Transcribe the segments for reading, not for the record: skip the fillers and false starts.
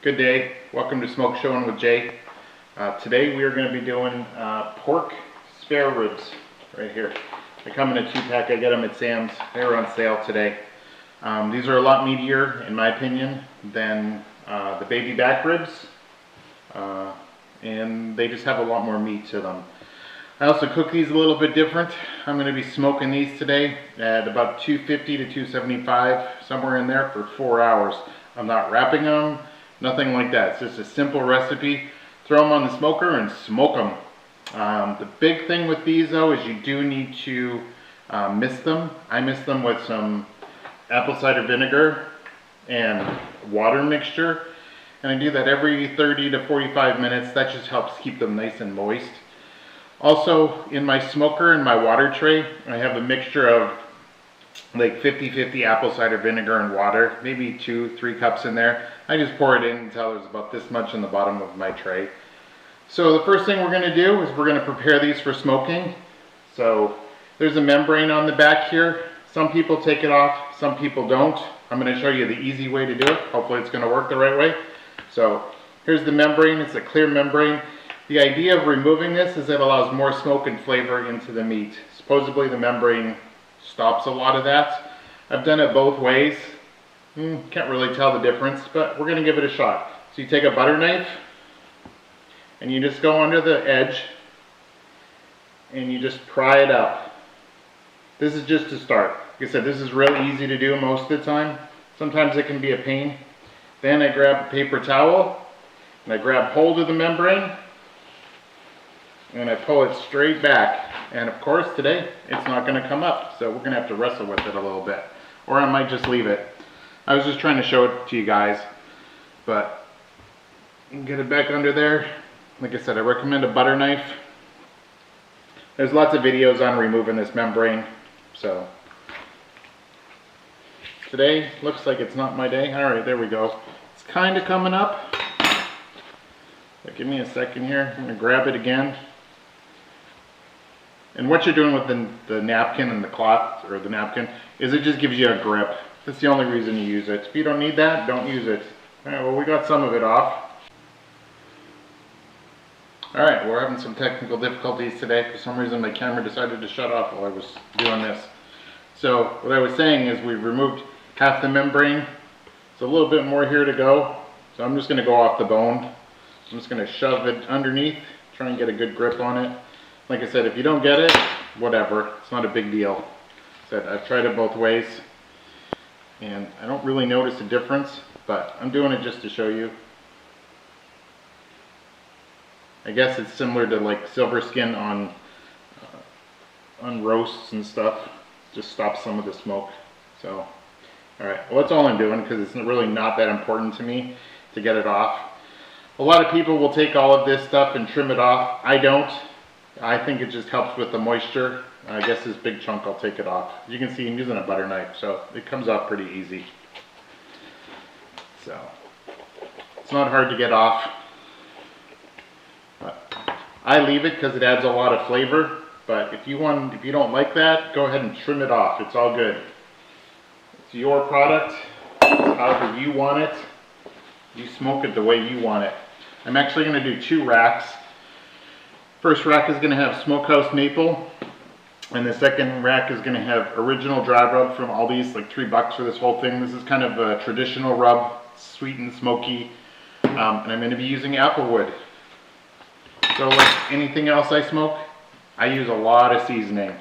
Good day. Welcome to Smoke Showing with Jay. Today we are going to be doing pork spare ribs right here. They come in a 2-pack. I get them at Sam's. They were on sale today. These are a lot meatier, in my opinion, than the baby back ribs, and they just have a lot more meat to them. I also cook these a little bit different. I'm going to be smoking these today at about 250 to 275, somewhere in there, for 4 hours. I'm not wrapping them. Nothing like that. It's just a simple recipe. Throw them on the smoker and smoke them. The big thing with these though is you do need to mist them. I mist them with some apple cider vinegar and water mixture. And I do that every 30 to 45 minutes. That just helps keep them nice and moist. Also, in my smoker and my water tray, I have a mixture of like 50-50 apple cider vinegar and water, maybe 2-3 cups in there. I just pour it in until there's about this much in the bottom of my tray. So the first thing we're going to do is we're going to prepare these for smoking. So there's a membrane on the back here. Some people take it off, some people don't. I'm going to show you the easy way to do it. Hopefully it's going to work the right way. So here's the membrane. It's a clear membrane. The idea of removing this is it allows more smoke and flavor into the meat. Supposedly the membrane stops a lot of that. I've done it both ways. Can't really tell the difference, but we're going to give it a shot. So you take a butter knife and you just go under the edge and you just pry it up. This is just to start. Like I said, this is really easy to do most of the time. Sometimes it can be a pain. Then I grab a paper towel and I grab hold of the membrane and I pull it straight back. And of course today it's not going to come up, so we're going to have to wrestle with it a little bit. Or I might just leave it. I was just trying to show it to you guys, but you can get it back under there. Like I said, I recommend a butter knife. There's lots of videos on removing this membrane, so today looks like it's not my day. Alright, there we go. It's kind of coming up. But give me a second here. I'm going to grab it again. And what you're doing with the napkin and the cloth, or the napkin, is it just gives you a grip. That's the only reason you use it. If you don't need that, don't use it. Alright, well, we got some of it off. Alright, we're having some technical difficulties today. For some reason my camera decided to shut off while I was doing this. So what I was saying is we've removed half the membrane. There's a little bit more here to go. So I'm just going to go off the bone. I'm just going to shove it underneath, try and get a good grip on it. Like I said, if you don't get it, whatever. It's not a big deal. I've tried it both ways, and I don't really notice a difference, but I'm doing it just to show you. I guess it's similar to like silver skin on roasts and stuff. Just stops some of the smoke. So, alright, well, that's all I'm doing because it's really not that important to me to get it off. A lot of people will take all of this stuff and trim it off. I don't. I think it just helps with the moisture. I guess this big chunk, I'll take it off. You can see I'm using a butter knife, so it comes off pretty easy. So, it's not hard to get off. But I leave it because it adds a lot of flavor. But if you don't like that, go ahead and trim it off. It's all good. It's your product. It's however you want it. You smoke it the way you want it. I'm actually going to do 2 racks. First rack is going to have Smokehouse Maple, and the second rack is going to have original dry rub from Aldi's, like $3 for this whole thing. This is kind of a traditional rub, sweet and smoky, and I'm going to be using applewood. So like anything else I smoke, I use a lot of seasoning.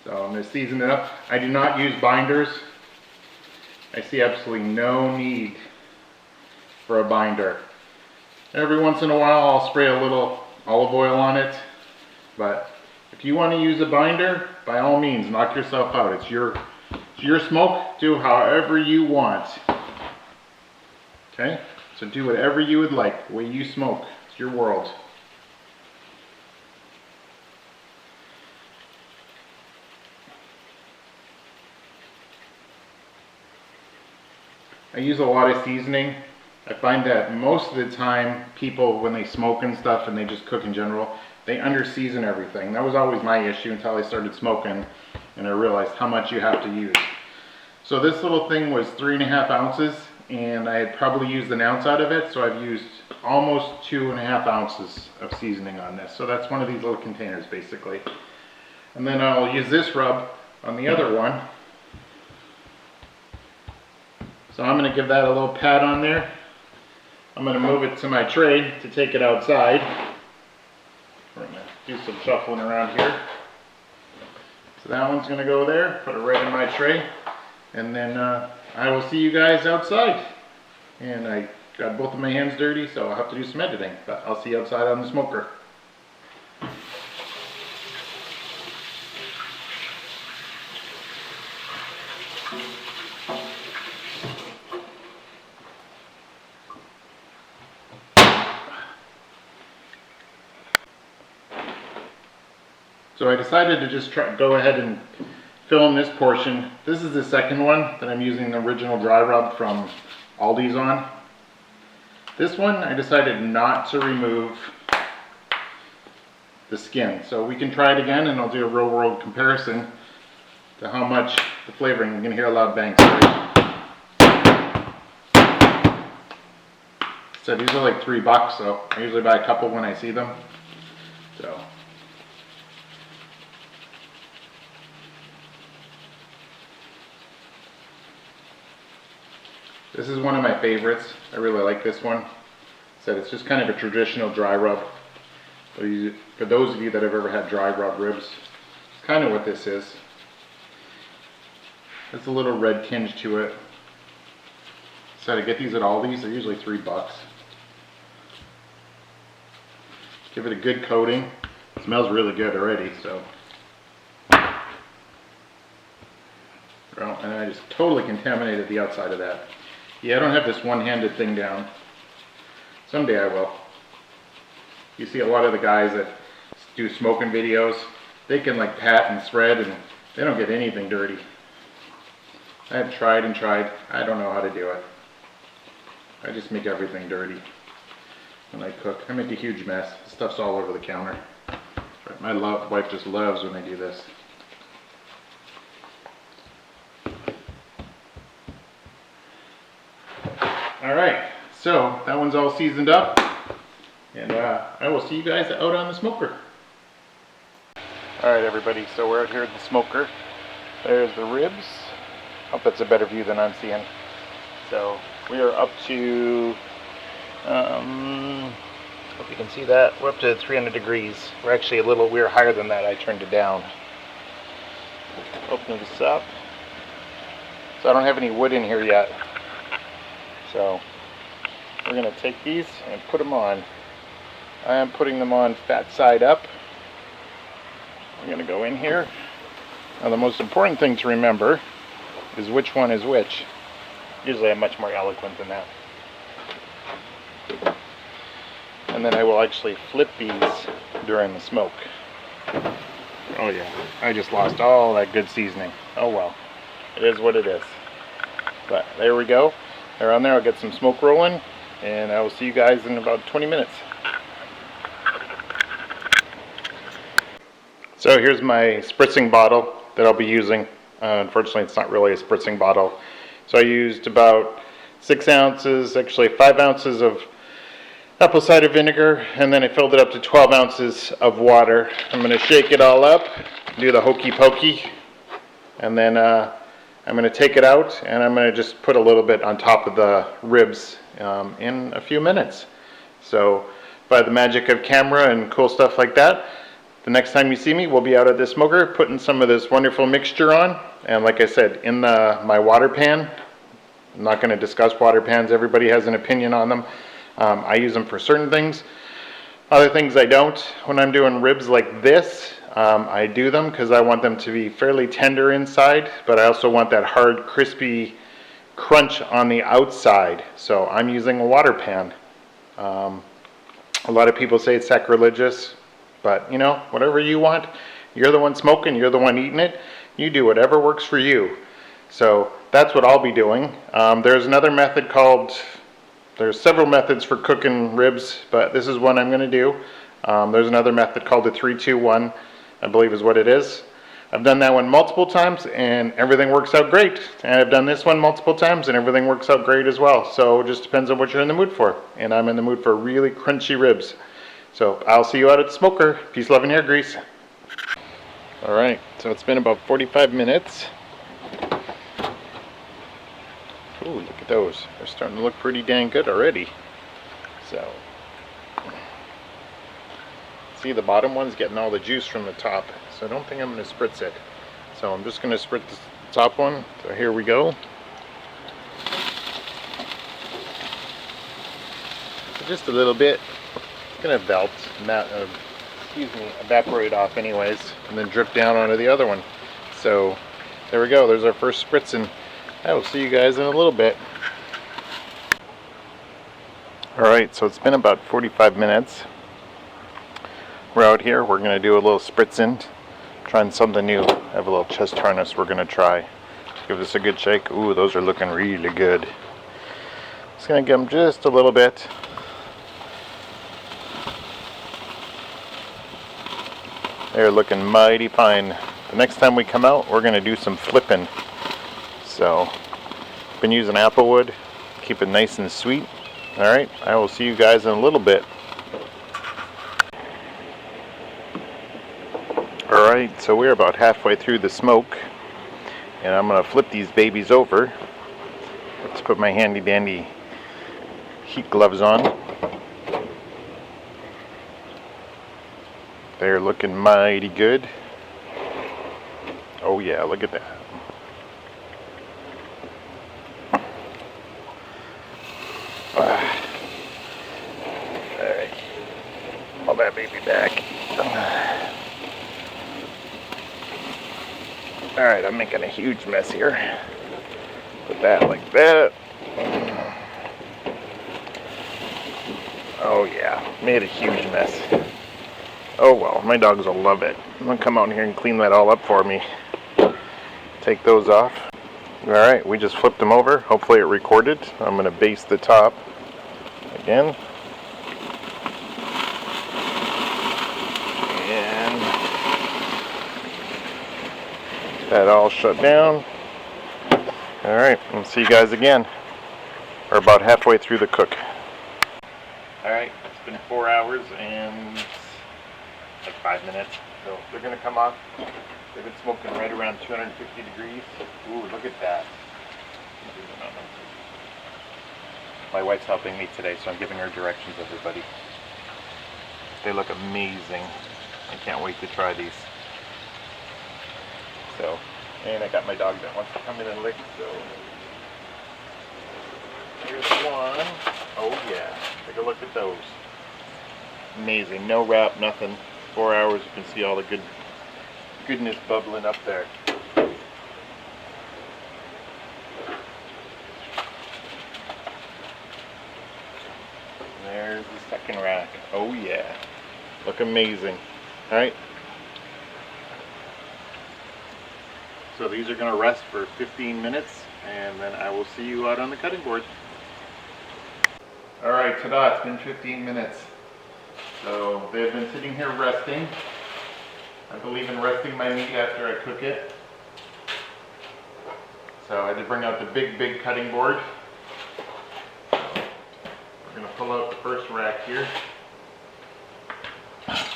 So I'm going to season it up. I do not use binders. I see absolutely no need for a binder. Every once in a while I'll spray a little olive oil on it, but if you want to use a binder, by all means, knock yourself out. It's your smoke. Do however you want. Okay? So do whatever you would like, the way you smoke. It's your world. I use a lot of seasoning. I find that most of the time people, when they smoke and stuff and they just cook in general, they under-season everything. That was always my issue until I started smoking and I realized how much you have to use. So this little thing was 3.5 ounces, and I had probably used an ounce out of it, so I've used almost 2.5 ounces of seasoning on this. So that's one of these little containers basically. And then I'll use this rub on the other one. So I'm going to give that a little pat on there. I'm going to move it to my tray to take it outside. We're going to do some shuffling around here. So that one's going to go there, put it right in my tray, and then I will see you guys outside. And I got both of my hands dirty, so I'll have to do some editing, but I'll see you outside on the smoker. So I decided to just go ahead and film this portion. This is the second one that I'm using the original dry rub from Aldi's on. This one I decided not to remove the skin. So we can try it again and I'll do a real world comparison to how much the flavoring. You're going to hear a loud bang. So these are like $3, so I usually buy a couple when I see them. So. This is one of my favorites. I really like this one. So it's just kind of a traditional dry rub. For those of you that have ever had dry rub ribs, it's kind of what this is. There's a little red tinge to it. So to get these at Aldi's, they're usually $3. Give it a good coating. It smells really good already, so. Well, and I just totally contaminated the outside of that. Yeah, I don't have this one-handed thing down. Someday I will. You see a lot of the guys that do smoking videos, they can like pat and spread and they don't get anything dirty. I've tried and tried. I don't know how to do it. I just make everything dirty when I cook. I make a huge mess. Stuff's all over the counter. My wife just loves when I do this. Alright, so that one's all seasoned up, and I will see you guys out on the smoker. Alright everybody, so we're out here at the smoker. There's the ribs. Hope that's a better view than I'm seeing. So we are up to, hope you can see that, we're up to 300 degrees. We're actually we're higher than that. I turned it down. Open this up. So I don't have any wood in here yet. So we're going to take these and put them on. I am putting them on fat side up. I'm going to go in here. Now the most important thing to remember is which one is which. Usually I'm much more eloquent than that. And then I will actually flip these during the smoke. Oh yeah, I just lost all that good seasoning. Oh well, it is what it is. But there we go. They're on there. I'll get some smoke rolling, and I will see you guys in about 20 minutes. So here's my spritzing bottle that I'll be using. Unfortunately, it's not really a spritzing bottle. So I used about 6 ounces, actually 5 ounces of apple cider vinegar, and then I filled it up to 12 ounces of water. I'm going to shake it all up, do the hokey pokey, and then I'm going to take it out and I'm going to just put a little bit on top of the ribs in a few minutes. So by the magic of camera and cool stuff like that, the next time you see me, we'll be out at the smoker putting some of this wonderful mixture on. And like I said, in my water pan. I'm not going to discuss water pans. Everybody has an opinion on them. I use them for certain things. Other things I don't. When I'm doing ribs like this, I do them because I want them to be fairly tender inside, but I also want that hard, crispy crunch on the outside. So I'm using a water pan. A lot of people say it's sacrilegious, but you know, whatever you want. You're the one smoking, you're the one eating it. You do whatever works for you. So that's what I'll be doing. There's another method there's several methods for cooking ribs, but this is one I'm going to do. There's another method called the 3-2-1. I believe is what it is. I've done that one multiple times and everything works out great. And I've done this one multiple times and everything works out great as well. So it just depends on what you're in the mood for. And I'm in the mood for really crunchy ribs. So I'll see you out at the smoker. Peace, love, and hair grease. All right, so it's been about 45 minutes. Ooh, look at those. They're starting to look pretty dang good already. So, see, the bottom one's getting all the juice from the top. So I don't think I'm going to spritz it. So I'm just going to spritz the top one. So here we go. Just a little bit. It's going to evaporate off anyways, and then drip down onto the other one. So there we go. There's our first spritz, and I will see you guys in a little bit. Alright, so it's been about 45 minutes. We're out here. We're going to do a little spritzing, trying something new. I have a little chest harness we're going to try. Give this a good shake. Ooh, those are looking really good. Just going to give them just a little bit. They're looking mighty fine. The next time we come out, we're going to do some flipping. So, been using apple wood. Keep it nice and sweet. Alright, I will see you guys in a little bit. Alright, so we're about halfway through the smoke. And I'm going to flip these babies over. Let's put my handy dandy heat gloves on. They're looking mighty good. Oh yeah, look at that. Alright, pull that baby back. Alright, I'm making a huge mess here. Put that like that. Oh yeah, made a huge mess. Oh well, my dogs will love it. I'm going to come out here and clean that all up for me. Take those off. Alright, we just flipped them over. Hopefully it recorded. I'm going to baste the top again. And that all shut down. Alright, we'll see you guys again. We're about halfway through the cook. Alright, it's been 4 hours and like 5 minutes. So they're going to come off. They've been smoking right around 250 degrees. Ooh, look at that. My wife's helping me today, so I'm giving her directions, everybody. They look amazing. I can't wait to try these. So, and I got my dog that wants to come in and lick, so here's one. Oh yeah, take a look at those. Amazing, no wrap, nothing. 4 hours, you can see all the goodness bubbling up there. There's the second rack. Oh yeah, look amazing. Alright, so these are going to rest for 15 minutes and then I will see you out on the cutting board. Alright, ta-da, it's been 15 minutes. So they've been sitting here resting. I believe in resting my meat after I cook it. So I had to bring out the big cutting board. We're going to pull out the first rack here.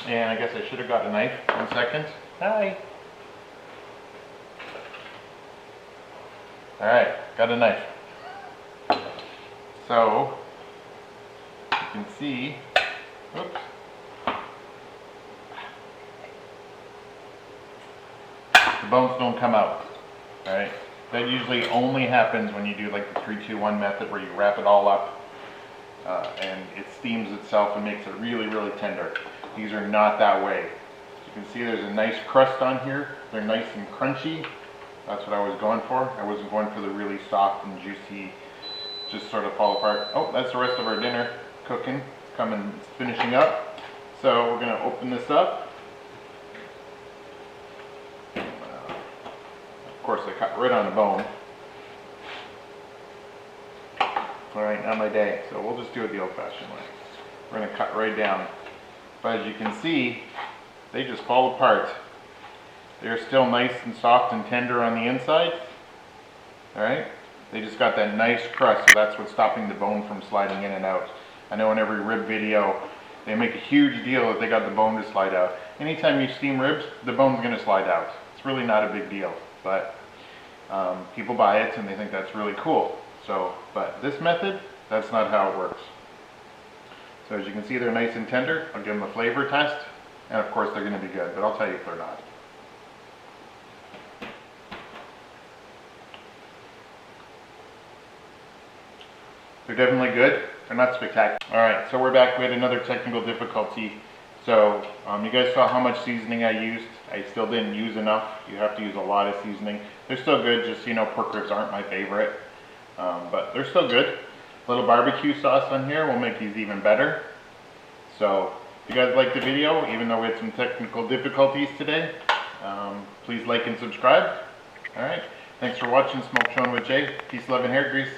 And I guess I should have got a knife. 1 second. Hi. Alright, got a knife. So, you can see, oops. The bones don't come out. Alright, that usually only happens when you do like the 3-2-1 method where you wrap it all up and it steams itself and makes it really tender. These are not that way. You can see there's a nice crust on here. They're nice and crunchy. That's what I was going for. I wasn't going for the really soft and juicy, just sort of fall apart. Oh, that's the rest of our dinner cooking. It's coming, it's finishing up. So we're going to open this up. Of course, I cut right on the bone. Alright, not my day. So we'll just do it the old-fashioned way. We're going to cut right down. But as you can see, they just fall apart. They're still nice and soft and tender on the inside. Alright? They just got that nice crust, so that's what's stopping the bone from sliding in and out. I know in every rib video, they make a huge deal that they got the bone to slide out. Anytime you steam ribs, the bone's going to slide out. It's really not a big deal, but people buy it and they think that's really cool. So, but this method, that's not how it works. So as you can see, they're nice and tender. I'll give them a flavor test, and of course they're going to be good, but I'll tell you if they're not. They're definitely good. They're not spectacular. Alright, so we're back with another technical difficulty. So, you guys saw how much seasoning I used. I still didn't use enough. You have to use a lot of seasoning. They're still good, just so you know, pork ribs aren't my favorite. But they're still good. A little barbecue sauce on here will make these even better. So, if you guys liked the video, even though we had some technical difficulties today, please like and subscribe. Alright, thanks for watching Smoke Showing with Jay. Peace, love, and hair grease.